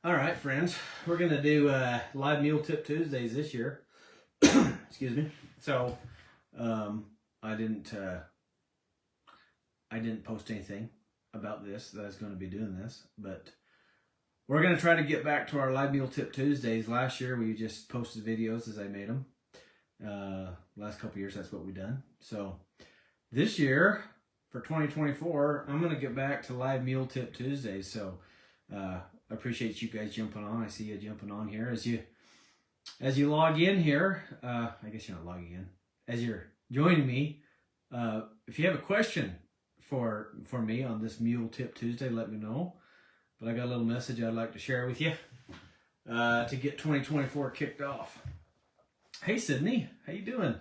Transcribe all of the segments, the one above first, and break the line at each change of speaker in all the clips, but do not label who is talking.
All right, friends, we're gonna do live Mule Tip Tuesdays this year. Excuse me. So, I didn't post anything about this that I was going to be doing this, but we're gonna try to get back to our live Mule Tip Tuesdays. Last year we just posted videos as I made them. Last couple years that's what we've done. So this year for 2024, I'm gonna get back to live Mule Tip Tuesdays. So. I appreciate you guys jumping on. I see you jumping on here as you log in here. I guess you're not logging in. As you're joining me, if you have a question for me on this Mule Tip Tuesday, let me know. But I got a little message I'd like to share with you to get 2024 kicked off. Hey Sydney, how you doing?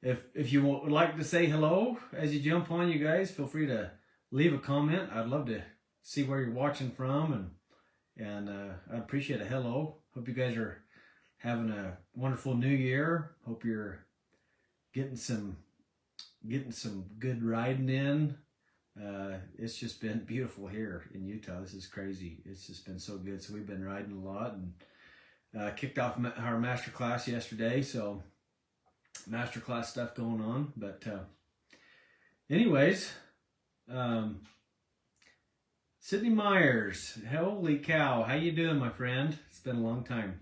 If you would like to say hello as you jump on, you guys feel free to leave a comment. I'd love to see where you're watching from, and I appreciate a hello. Hope you guys are having a wonderful new year. Hope you're getting some good riding in. It's just been beautiful here in Utah. This is crazy. It's just been so good. So we've been riding a lot and kicked off our master class yesterday. So master class stuff going on. But anyways. Sydney Myers, holy cow, how you doing, my friend? It's been a long time.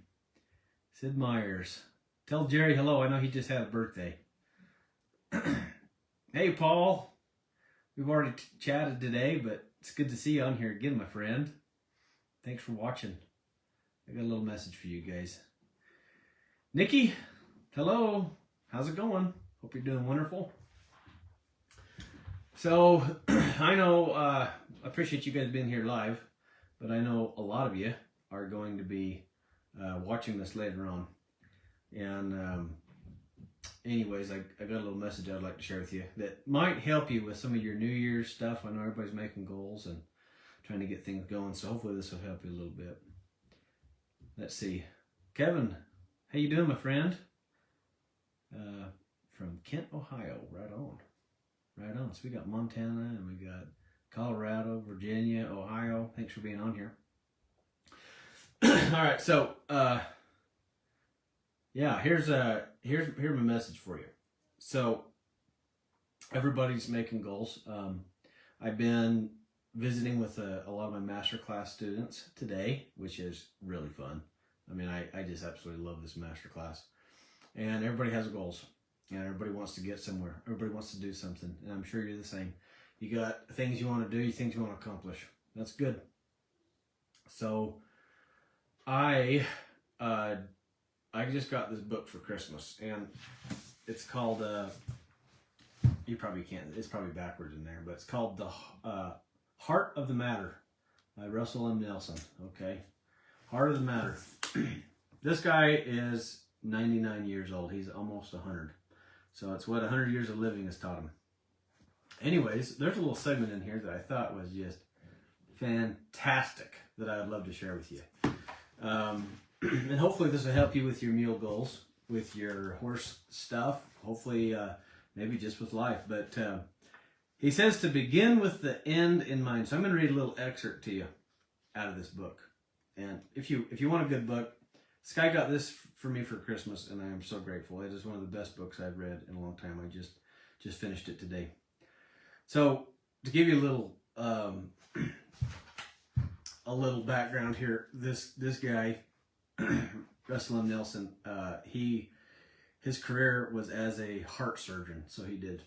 Sid Myers, tell Jerry hello. I know he just had a birthday. Hey, Paul, we've already chatted today, but it's good to see you on here again, my friend. Thanks for watching. I got a little message for you guys. Nikki, hello. How's it going? Hope you're doing wonderful. So, I know, I appreciate you guys being here live, but I know a lot of you are going to be watching this later on. And anyways, I got a little message I'd like to share with you that might help you with some of your New Year's stuff. I know everybody's making goals and trying to get things going, so hopefully this will help you a little bit. Let's see. Kevin, how you doing, my friend? From Kent, Ohio, right on. Right on. So we got Montana and we got Colorado, Virginia, Ohio. Thanks for being on here. All right, so yeah, here's my message for you. So everybody's making goals. I've been visiting with a lot of my masterclass students today, which is really fun. I mean, I just absolutely love this masterclass. And everybody has goals. And everybody wants to get somewhere. Everybody wants to do something. And I'm sure you're the same. You got things you want to do, things you want to accomplish. That's good. So I just got this book for Christmas, and it's called you probably can't, it's probably backwards in there, but it's called The Heart of the Matter by Russell M. Nelson. Okay. Heart of the Matter. This guy is 99 years old. He's almost 100. So it's what 100 years of living has taught him. Anyways, there's a little segment in here that I thought was just fantastic that I would love to share with you. And hopefully this will help you with your mule goals, with your horse stuff, hopefully maybe just with life. But he says to begin with the end in mind. So I'm going to read a little excerpt to you out of this book. And if you want a good book, this guy got this for me for Christmas, and I am so grateful. It is one of the best books I've read in a long time. I just finished it today. So to give you a little background here, this guy, Russell M. Nelson, his career was as a heart surgeon. So he did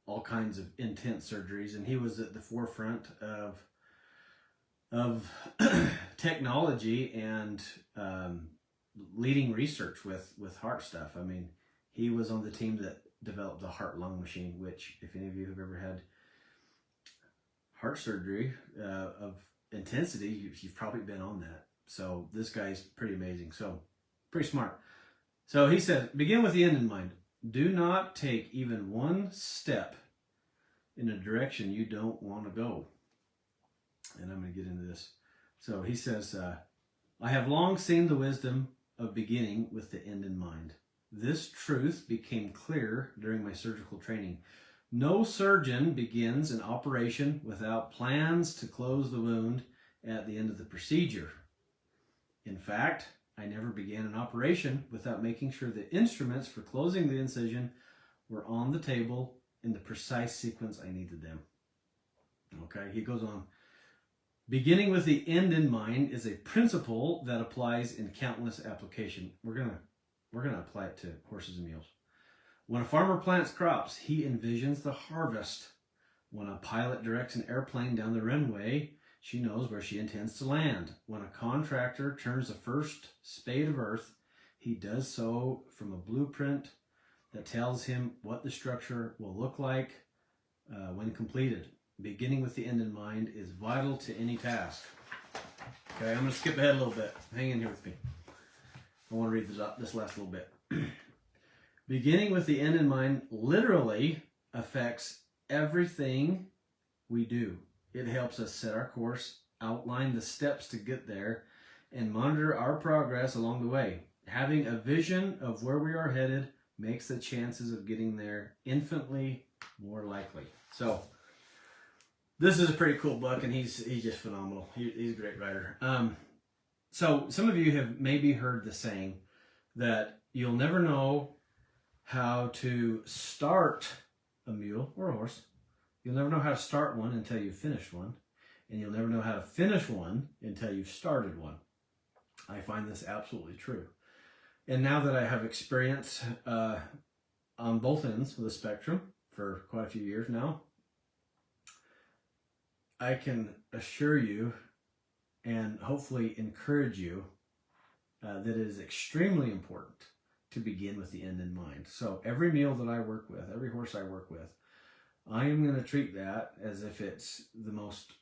all kinds of intense surgeries, and he was at the forefront of technology and leading research with heart stuff. I mean, he was on the team that developed the heart-lung machine, which, if any of you have ever had heart surgery of intensity, you've probably been on that. So this guy's pretty amazing. So pretty smart. So he said, begin with the end in mind. Do not take even one step in a direction you don't want to go. And I'm going to get into this. So he says, I have long seen the wisdom of beginning with the end in mind. This truth became clear during my surgical training. No surgeon begins an operation without plans to close the wound at the end of the procedure. In fact, I never began an operation without making sure the instruments for closing the incision were on the table in the precise sequence I needed them. Okay, he goes on. Beginning with the end in mind is a principle that applies in countless applications. We're gonna apply it to horses and mules. When a farmer plants crops, he envisions the harvest. When a pilot directs an airplane down the runway, she knows where she intends to land. When a contractor turns the first spade of earth, he does so from a blueprint that tells him what the structure will look like when completed. Beginning with the end in mind is vital to any task. Okay, I'm going to skip ahead a little bit. Hang in here with me. I want to read this last little bit. Beginning with the end in mind literally affects everything we do. It helps us set our course, outline the steps to get there, and monitor our progress along the way. Having a vision of where we are headed makes the chances of getting there infinitely more likely. So, this is a pretty cool book, and he's just phenomenal. He's a great writer. So some of you have maybe heard the saying that you'll never know how to start a mule or a horse. You'll never know how to start one until you've finished one, and you'll never know how to finish one until you've started one. I find this absolutely true. And now that I have experience on both ends of the spectrum for quite a few years now, I can assure you and hopefully encourage you that it is extremely important to begin with the end in mind. So every mule that I work with, every horse I work with, I am going to treat that as if it's the most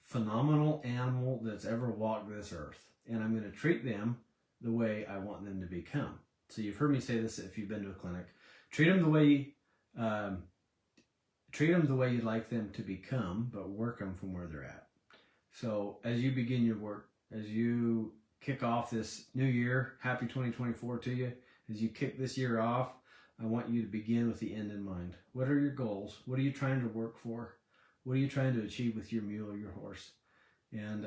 phenomenal animal that's ever walked this earth. And I'm going to treat them the way I want them to become. So you've heard me say this if you've been to a clinic. Treat them the way you'd like them to become, but work them from where they're at. So as you begin your work, as you kick off this new year, happy 2024 to you. As you kick this year off, I want you to begin with the end in mind. What are your goals? What are you trying to work for? What are you trying to achieve with your mule or your horse? And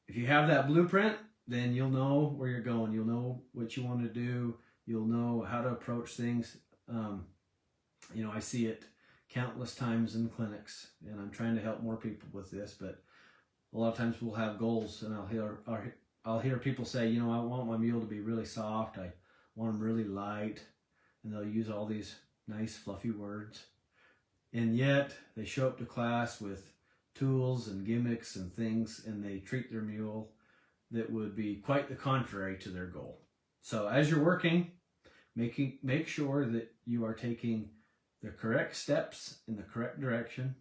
if you have that blueprint, then you'll know where you're going. You'll know what you want to do. You'll know how to approach things. I see it countless times in clinics, and I'm trying to help more people with this, but a lot of times we'll have goals, and I'll hear people say, I want my mule to be really soft. I want them really light. And they'll use all these nice fluffy words. And yet they show up to class with tools and gimmicks and things, and they treat their mule that would be quite the contrary to their goal. So as you're working, make sure that you are taking the correct steps in the correct direction.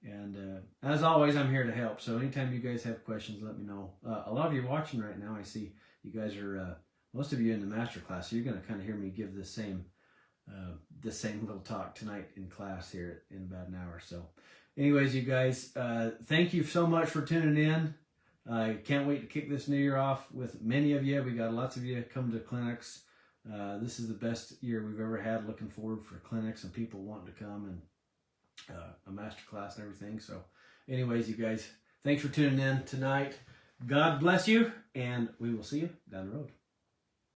And as always, I'm here to help. So anytime you guys have questions, let me know. A lot of you watching right now, I see you guys are... most of you in the master class, so you're going to kind of hear me give the same little talk tonight in class here in about an hour. So anyways, you guys, thank you so much for tuning in. I can't wait to kick this new year off with many of you. We got lots of you come to clinics. This is the best year we've ever had. Looking forward for clinics and people wanting to come and a master class and everything. So anyways, you guys, thanks for tuning in tonight. God bless you, and we will see you down the road.